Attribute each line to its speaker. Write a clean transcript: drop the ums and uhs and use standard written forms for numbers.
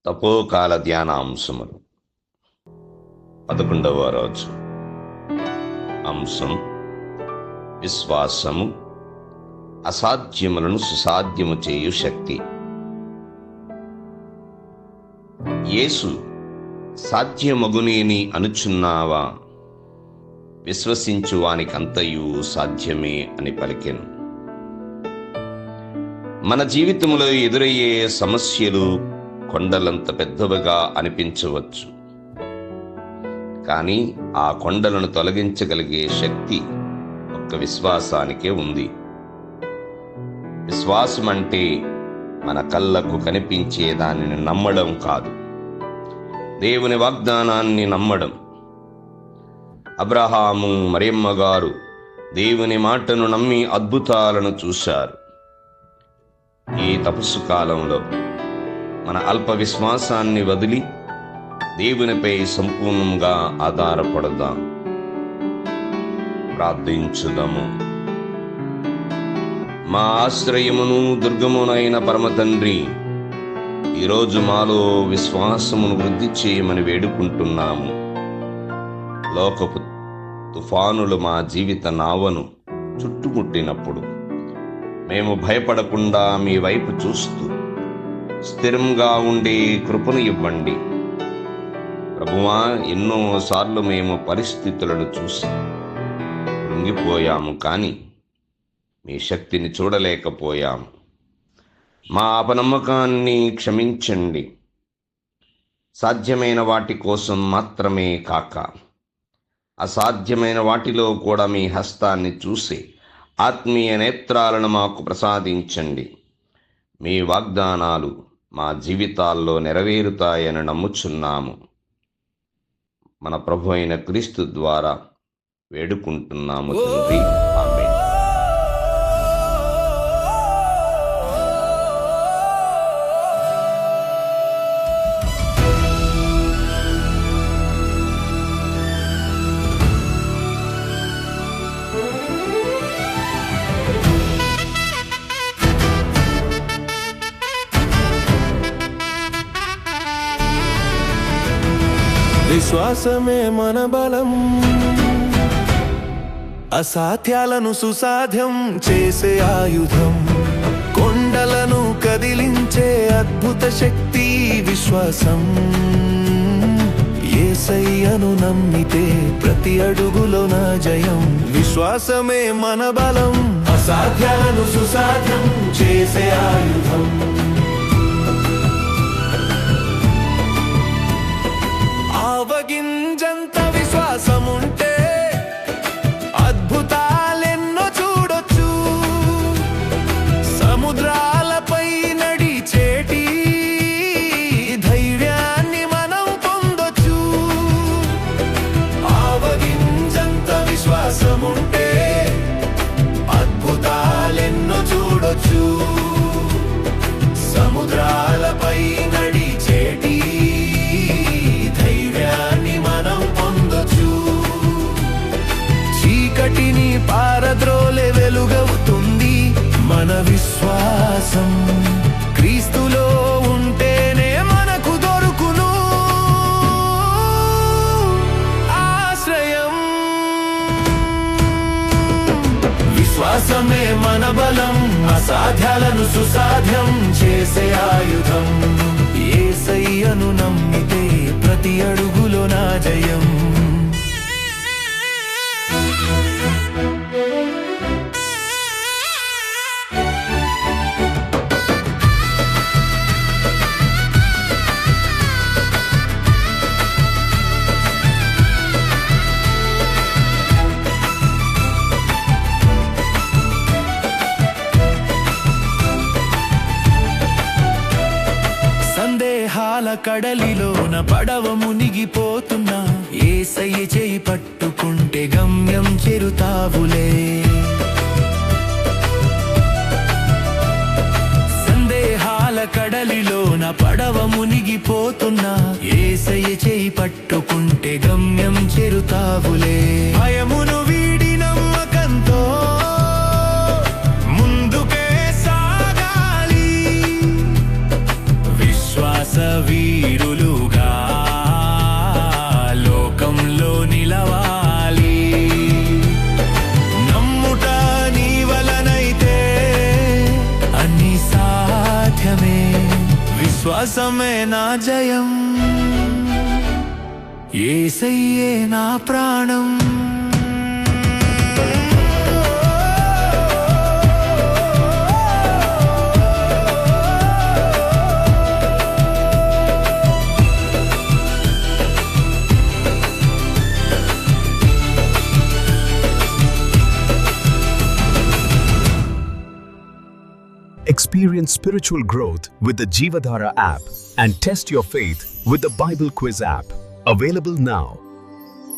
Speaker 1: తపోకాల ధ్యానాంశములు 11వ రోజు. అంశం విశ్వాసము అసాధ్యములను సుసాధ్యము చేయు శక్తి. యేసు సాధ్యమగునేని అనుచున్నావా, విశ్వసించు వానికంతయు సాధ్యమే అని పలికెను. మన జీవితంలో ఎదురయ్యే సమస్యలు కొండలంత పెద్దవిగా అనిపించవచ్చు, కానీ ఆ కొండలను తొలగించగలిగే శక్తి ఒక్క విశ్వాసానికే ఉంది. విశ్వాసం అంటే మన కళ్ళకు కనిపించే దానిని నమ్మడం కాదు, దేవుని వాగ్దానాన్ని నమ్మడం. అబ్రహాము, మరియమ్మ గారు దేవుని మాటను నమ్మి అద్భుతాలను చూశారు. ఈ తపస్సు కాలంలో మన అల్ప విశ్వాసాన్ని వదిలి దేవునిపై సంపూర్ణంగా ఆధారపడదాం. ప్రార్థించుదాము. మా ఆశ్రయమును దుర్గమునైన పరమ తండ్రి, ఈరోజు మాలో విశ్వాసమును వృద్ధి చేయమని వేడుకుంటున్నాము. లోకపు తుఫానులు మా జీవిత నావను చుట్టుముట్టినప్పుడు మేము భయపడకుండా మీ వైపు చూస్తూ స్థిరంగా ఉండే కృపను ఇవ్వండి. ప్రభువా, ఎన్నోసార్లు మేము పరిస్థితులను చూసి కృంగిపోయాము, కానీ మీ శక్తిని చూడలేకపోయాము. మా అపనమ్మకాన్ని క్షమించండి. సాధ్యమైన వాటి కోసం మాత్రమే కాక అసాధ్యమైన వాటిలో కూడా మీ హస్తాన్ని చూసి ఆత్మీయ నేత్రాలను మాకు ప్రసాదించండి. మీ వాగ్దానాలు మా జీవితాల్లో నెరవేరుతాయని నమ్ముచున్నాము. మన ప్రభు అయిన క్రీస్తు ద్వారా వేడుకుంటున్నాము తండ్రి. ఆమేన్.
Speaker 2: విశ్వాసమే మన బలం, అసాధ్యాలను సుసాధ్యం చేసే ఆయుధం. కొండలను కదిలించే అద్భుత శక్తి విశ్వాసం. యేసయ్యను నమ్మితే ప్రతి అడుగులో నా జయం. విశ్వాసమే మన బలం, అసాధ్యాలను సుసాధ్యం చేసే ఆయుధం. ఆవగింజంత విశ్వాసముంటే అద్భుతాలెన్నో చూడొచ్చు. సముద్రాలపై నడిచేటి ధైర్యాన్ని మనం పొందొచ్చు. ఆవగింజంత విశ్వాసముంటే అద్భుతాలెన్నో చూడొచ్చు. సముద్రాలపై నడిచేటి చీకటిని పారద్రోలే వెలుగవుతుంది మన విశ్వాసం. క్రీస్తులో ఉంటేనే మనకు దొరుకును ఆశ్రయం. విశ్వాసమే మన బలం, అసాధ్యాలను సుసాధ్యం చేసే ఆయుధం. యేసయ్యను నమ్మితే ప్రతి అడుగులో నా జయం. సందేహాల కడలిలోన పడవ మునిగిపోతున్నా యేసయ్య చేయి పట్టుకుంటే గమ్యం చేరుతావులే. సందేహాల కడలిలోన పడవ మునిగిపోతున్నా యేసయ్య చేయి పట్టుకుంటే గమ్యం చేరుతావులే. భయమును వీడి నమ్మకంతో ముందుకే సాగాలి. విశ్వాస విశ్వాసమే నా జయం, యేసయ్యే నా ప్రాణం.
Speaker 3: Experience spiritual growth with the Jeevadhara app and test your faith with the Bible Quiz app. Available now.